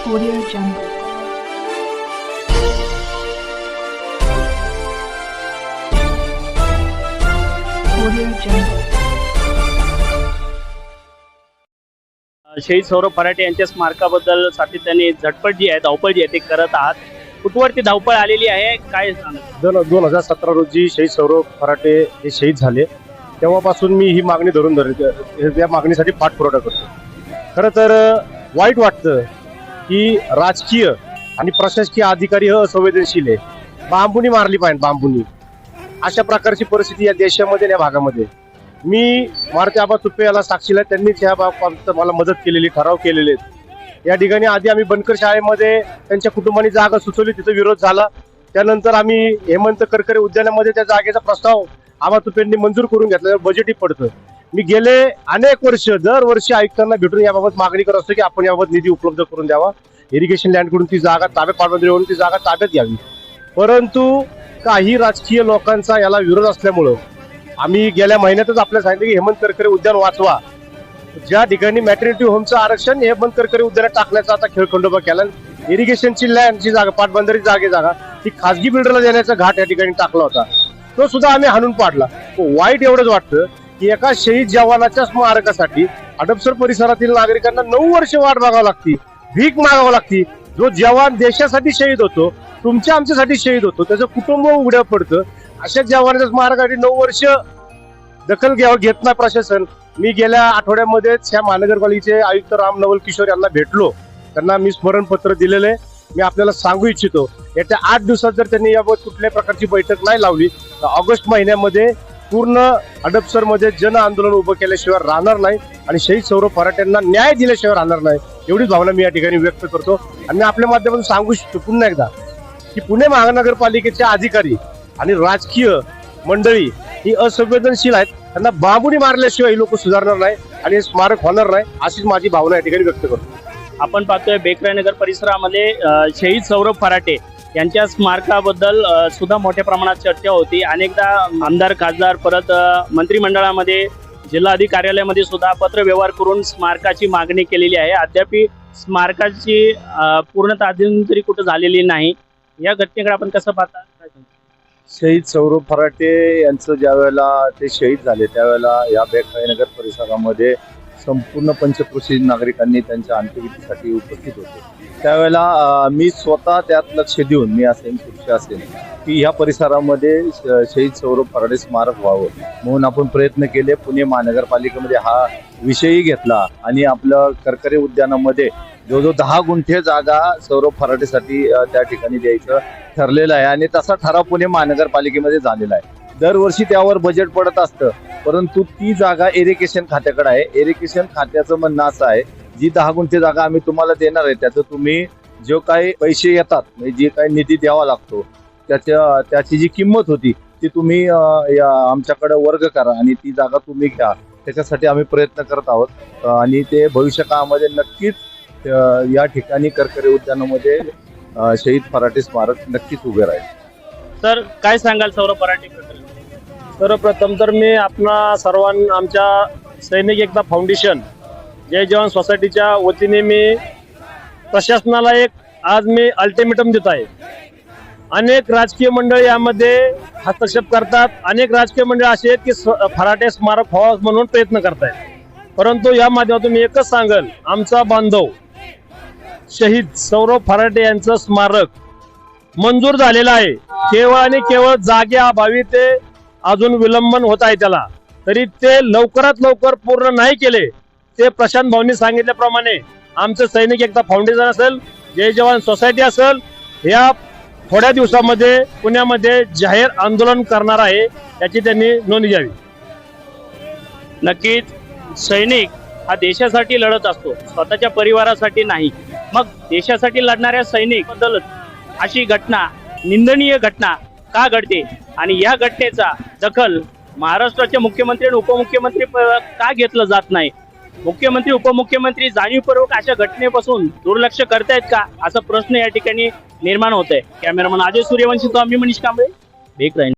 Audio Jungle. Audio Jungle. शहीद सौरभ फराटे यांच्या स्मारकाबद्दल सातत्याने झटपट जी आहे धावपळ जी आहे ते करत आहात. कुठवरती धावपळ आलेली आहे काय सांगा? 2017 रोजी शहीद सौरभ फराटे हे शहीद झाले तेव्हापासून मी ही मागणी या मागणीसाठी पाठपुरावा करतो. खरं तर वाईट वाटतं की राजकीय आणि प्रशासकीय अधिकारी असंवेदनशील आहे. बांबुनी मारली पाहिजे, बांबुनी. अशा प्रकारची परिस्थिती या देशामध्ये या भागामध्ये. मी मारुती आबा तुपे याला साक्षीला त्यांनीच या बाबतीत मला मदत केलेली, ठराव केलेले आहेत. या ठिकाणी आधी आम्ही बनकर शाळेमध्ये त्यांच्या कुटुंबाने जागा सुचवली, तिथं विरोध झाला. त्यानंतर आम्ही हेमंत करकरे उद्यानामध्ये त्या जागेचा प्रस्ताव आबा तुपेंनी मंजूर करून घेतला. बजेटही पडतं. मी गेले अनेक वर्ष दरवर्षी आयुक्तांना भेटून याबाबत मागणी करत असतो की आपण याबाबत निधी उपलब्ध करून द्यावा. इरिगेशन लँडकडून ती जागा ताब्यात पाडबंदी ती जागा ताब्यात घ्यावी. परंतु काही राजकीय लोकांचा याला विरोध असल्यामुळं आम्ही गेल्या महिन्यातच आपल्याला सांगितलं की हेमंत करकरे उद्यान वाचवा. ज्या ठिकाणी मॅटर्निटी होमचं आरक्षण हेमंत करकरे उद्यानात टाकण्याचा आता खेळखंडोबा केला. इरिगेशनची लँडची जागा, पाटबंधारी जागा ती खासगी बिल्डरला देण्याचा घाट या ठिकाणी टाकला होता. तो सुद्धा आम्ही हाणून पाडला. वाईट एवढंच वाटतं की एका शहीद जवानाच्या स्मारकासाठी हडपसर परिसरातील नागरिकांना 9 वर्ष वाट बघावं लागते, भीक मागावं लागते. जो जवान देशासाठी शहीद होतो, तुमच्या आमच्यासाठी शहीद होतो, त्याचं कुटुंब उघड्या पडतं. अशा जवानाच्या स्मारकासाठी 9 वर्ष दखल घेत नाही प्रशासन. मी गेल्या आठवड्यामध्येच ह्या महानगरपालिकेचे आयुक्त राम नवल किशोर यांना भेटलो. त्यांना मी स्मरणपत्र दिलेलं आहे. मी आपल्याला सांगू इच्छितो येत्या 8 दिवसात जर त्यांनी याबाबत कुठल्याही प्रकारची बैठक नाही लावली तर ऑगस्ट महिन्यामध्ये पूर्ण हडपसरमध्ये जन आंदोलन उभं केल्याशिवाय राहणार नाही आणि शहीद सौरभ फराटेंना न्याय दिल्याशिवाय राहणार नाही. एवढीच भावना मी या ठिकाणी व्यक्त करतो. आणि आपल्या माध्यमातून सांगू इच्छितो पुन्हा एकदा की पुणे महानगरपालिकेचे अधिकारी आणि राजकीय मंडळी ही असंवेदनशील आहेत. त्यांना बांबुनी मारल्याशिवाय ही लोक सुधारणार नाही आणि हे स्मारक होणार नाही, अशीच माझी भावना या ठिकाणी व्यक्त करतो. आपण पाहतोय बेकरायनगर परिसरामध्ये शहीद सौरभ फराटे यांच्या स्मारकाबद्दल सुद्धा मोठ्या प्रमाणात चर्चा होती. अनेकदा आमदार, खासदार, परत मंत्रिमंडळामध्ये, जिल्हाधिकारी कार्यालयामध्ये सुद्धा पत्र व्यवहार करून स्मारकाची मागणी केलेली आहे. अद्याप स्मारकाची पूर्णतः अजून तरी कुठं झालेली नाही. या घटनेकडे आपण कसं पाहता? शहीद सौरभ फराटे यांचं ज्या वेळेला ते शहीद झाले त्यावेळेला या बेकरायनगर परिसरामध्ये संपूर्ण पंचक्रोशीत नागरिकांनी त्यांच्या अंत्यविधीसाठी उपस्थित होते. त्यावेळेला मी स्वतः त्यात लक्ष देऊन, मी असेन, पुरुष असेल, की ह्या परिसरामध्ये शहीद सौरभ फराटे स्मारक व्हावं म्हणून आपण प्रयत्न केले. पुणे महानगरपालिकेमध्ये हा विषयही घेतला आणि आपलं करकरे उद्यानामध्ये जवळजवळ 10 गुंठे जागा सौरभ फराटेसाठी त्या ठिकाणी द्यायचं ठरलेलं आहे आणि तसा ठराव पुणे महानगरपालिकेमध्ये झालेला आहे. दरवर्षी त्यावर बजेट पडत असतं, परंतु ती जागा इरिगेशन खात्याकडे आहे. इरिगेशन खात्याचं म्हणणं असं आहे जी 10 गुंठे जागा आम्ही तुम्हाला देणार आहे त्याचं तुम्ही जो काही पैसे येतात, म्हणजे जे काही निधी द्यावा लागतो त्याची जी किंमत होती ती तुम्ही आमच्याकडे वर्ग करा आणि ती जागा तुम्ही घ्या. त्याच्यासाठी आम्ही प्रयत्न करत आहोत आणि ते भविष्य काळामध्ये नक्कीच या ठिकाणी करकरे उद्यानामध्ये शहीद फराटे स्मारक नक्कीच उभे राहील. सर काय सांगाल सौरभ फराटे? सर्वप्रथम तर मी आपणा सर्वांना आमच्या सैनिक एकता फाउंडेशन जय जवान सोसायटीच्या वतीने मी प्रशासनाला आज मी अल्टिमेटम देत आहे. अनेक राजकीय मंडळी यामध्ये हस्तक्षेप करतात. अनेक राजकीय मंडळी असे आहेत की फराटे स्मारक व्हावं म्हणून प्रयत्न करतायत. परंतु या माध्यमातून मी एकच सांगेल, आमचा बांधव शहीद सौरभ फराटे यांचं स्मारक मंजूर झालेलं आहे. केवळ आणि केवळ जागेअभावी ते अजून विलंबन होत आहे त्याला. तरी ते लवकरात लवकर पूर्ण नाही केले ते प्रशांत भाऊंनी सांगितल्याप्रमाणे आमचं सैनिक एकता फाउंडेशन असेल, जय जवान सोसायटी असेल, या थोड्या दिवसामध्ये पुण्यामध्ये जाहीर आंदोलन करणार आहे, याची त्यांनी नोंद घ्यावी. नक्कीच सैनिक हा देशासाठी लढत असतो, स्वतःच्या परिवारासाठी नाही. मग देशासाठी लढणाऱ्या सैनिक बद्दल अशी घटना, निंदनीय घटना का घडते आणि या घटनेचा दखल महाराष्ट्राचे मुख्यमंत्री आणि उपमुख्यमंत्री का घेतलं जात नाही? मुख्यमंत्री, उपमुख्यमंत्री जाणीवपूर्वक अशा घटनेपासून दुर्लक्ष करतायत का, असा प्रश्न या ठिकाणी निर्माण होत आहे. कॅमेरामन अजय सूर्यवंशी, तो आम्ही मनीष कांबळे, बेकरायनगर.